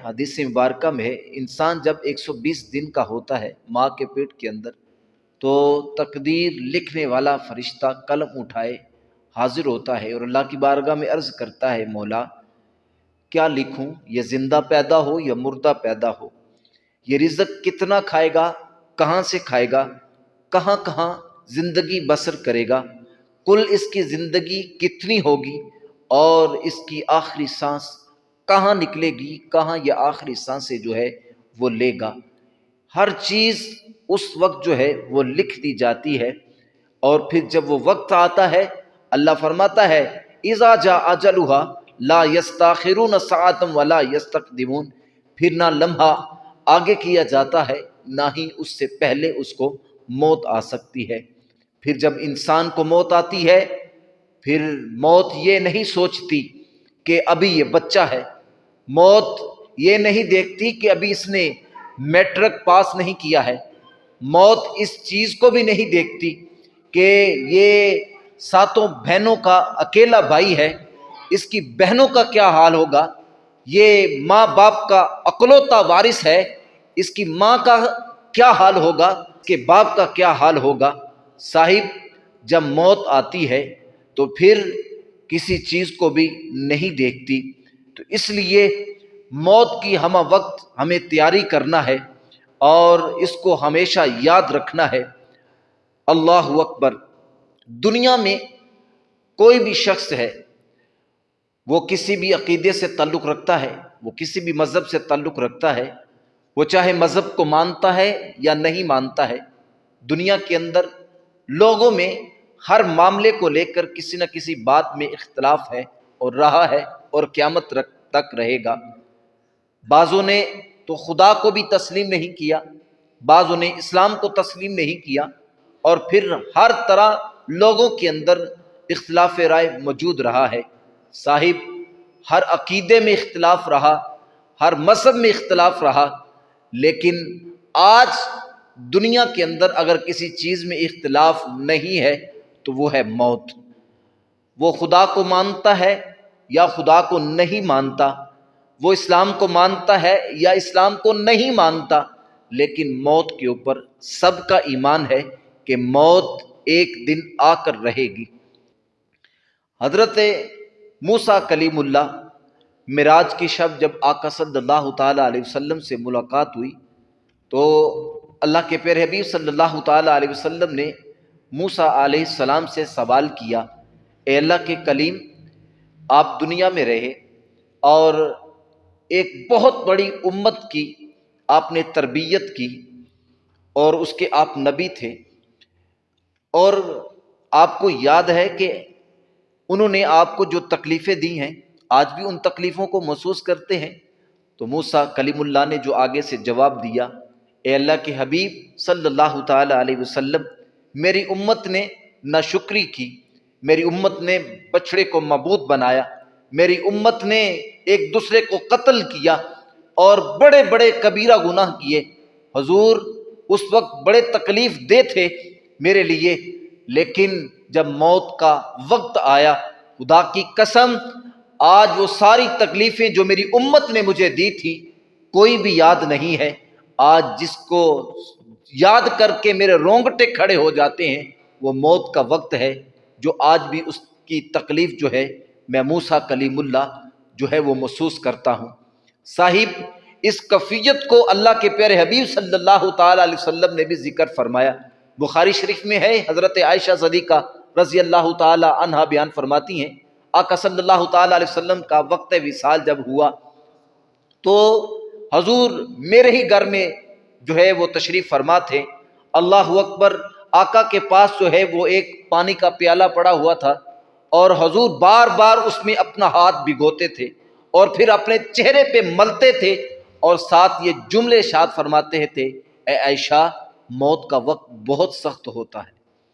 حدیث مبارکہ میں ہے انسان جب 120 دن کا ہوتا ہے ماں کے پیٹ کے اندر تو تقدیر لکھنے والا فرشتہ قلم اٹھائے حاضر ہوتا ہے اور اللہ کی بارگاہ میں عرض کرتا ہے مولا کیا لکھوں، یہ زندہ پیدا ہو یا مردہ پیدا ہو، یہ رزق کتنا کھائے گا، کہاں سے کھائے گا، کہاں کہاں زندگی بسر کرے گا، کل اس کی زندگی کتنی ہوگی اور اس کی آخری سانس کہاں نکلے گی، کہاں یہ آخری سانسیں جو ہے وہ لے گا۔ ہر چیز اس وقت جو ہے وہ لکھ دی جاتی ہے، اور پھر جب وہ وقت آتا ہے اللہ فرماتا ہے اذا جاء اجلها لا یستاخرون ساعۃ ولا یستقدمون، پھر نہ لمحہ آگے کیا جاتا ہے نہ ہی اس سے پہلے اس کو موت آ سکتی ہے۔ پھر جب انسان کو موت آتی ہے پھر موت یہ نہیں سوچتی کہ ابھی یہ بچہ ہے، موت یہ نہیں دیکھتی کہ ابھی اس نے میٹرک پاس نہیں کیا ہے، موت اس چیز کو بھی نہیں دیکھتی کہ یہ ساتوں بہنوں کا اکیلا بھائی ہے، اس کی بہنوں کا کیا حال ہوگا، یہ ماں باپ کا اکلوتا وارث ہے، اس کی ماں کا کیا حال ہوگا، اس کے باپ کا کیا حال ہوگا۔ صاحب جب موت آتی ہے تو پھر کسی چیز کو بھی نہیں دیکھتی، تو اس لیے موت کی ہمہ وقت ہمیں تیاری کرنا ہے اور اس کو ہمیشہ یاد رکھنا ہے۔ اللہ اکبر، دنیا میں کوئی بھی شخص ہے وہ کسی بھی عقیدے سے تعلق رکھتا ہے، وہ کسی بھی مذہب سے تعلق رکھتا ہے، وہ چاہے مذہب کو مانتا ہے یا نہیں مانتا ہے، دنیا کے اندر لوگوں میں ہر معاملے کو لے کر کسی نہ کسی بات میں اختلاف ہے اور رہا ہے اور قیامت تک رہے گا۔ بعضوں نے تو خدا کو بھی تسلیم نہیں کیا، بعضوں نے اسلام کو تسلیم نہیں کیا، اور پھر ہر طرح لوگوں کے اندر اختلاف رائے موجود رہا ہے۔ صاحب ہر عقیدے میں اختلاف رہا، ہر مذہب میں اختلاف رہا، لیکن آج دنیا کے اندر اگر کسی چیز میں اختلاف نہیں ہے تو وہ ہے موت۔ وہ خدا کو مانتا ہے یا خدا کو نہیں مانتا، وہ اسلام کو مانتا ہے یا اسلام کو نہیں مانتا، لیکن موت کے اوپر سب کا ایمان ہے کہ موت ایک دن آ کر رہے گی۔ حضرت موسیٰ کلیم اللہ معراج کی شب جب آقا صلی اللہ تعالیٰ علیہ وسلم سے ملاقات ہوئی تو اللہ کے پیارے حبیب صلی اللہ تعالیٰ علیہ وسلم نے موسیٰ علیہ السلام سے سوال کیا، اے اللہ کے کلیم، آپ دنیا میں رہے اور ایک بہت بڑی امت کی آپ نے تربیت کی اور اس کے آپ نبی تھے، اور آپ کو یاد ہے کہ انہوں نے آپ کو جو تکلیفیں دی ہیں آج بھی ان تکلیفوں کو محسوس کرتے ہیں۔ تو موسیٰ کلیم اللہ نے جو آگے سے جواب دیا، اے اللہ کے حبیب صلی اللہ تعالیٰ علیہ وسلم، میری امت نے ناشکری کی، میری امت نے بچڑے کو معبود بنایا، میری امت نے ایک دوسرے کو قتل کیا اور بڑے بڑے کبیرہ گناہ کیے۔ حضور اس وقت بڑے تکلیف دہ تھے میرے لیے، لیکن جب موت کا وقت آیا خدا کی قسم آج وہ ساری تکلیفیں جو میری امت نے مجھے دی تھی کوئی بھی یاد نہیں ہے۔ آج جس کو یاد کر کے میرے رونگٹے کھڑے ہو جاتے ہیں وہ موت کا وقت ہے، جو آج بھی اس کی تکلیف جو ہے میں موسیٰ کلیم اللہ جو ہے وہ محسوس کرتا ہوں۔ صاحب اس کیفیت کو اللہ کے پیارے حبیب صلی اللہ تعالیٰ علیہ وسلم نے بھی ذکر فرمایا۔ بخاری شریف میں ہے، حضرت عائشہ صدیقہ رضی اللہ تعالیٰ عنہا بیان فرماتی ہیں، آقا صلی اللہ تعالیٰ علیہ وسلم کا وقت وصال جب ہوا تو حضور میرے ہی گھر میں جو ہے وہ تشریف فرما تھے۔ اللہ اکبر، آقا کے پاس جو ہے وہ ایک پانی کا پیالہ پڑا ہوا تھا اور حضور بار بار اس میں اپنا ہاتھ بھگوتے تھے اور پھر اپنے چہرے پہ ملتے تھے اور ساتھ یہ جملے ارشاد فرماتے تھے، اے عائشہ، موت کا وقت بہت سخت ہوتا ہے۔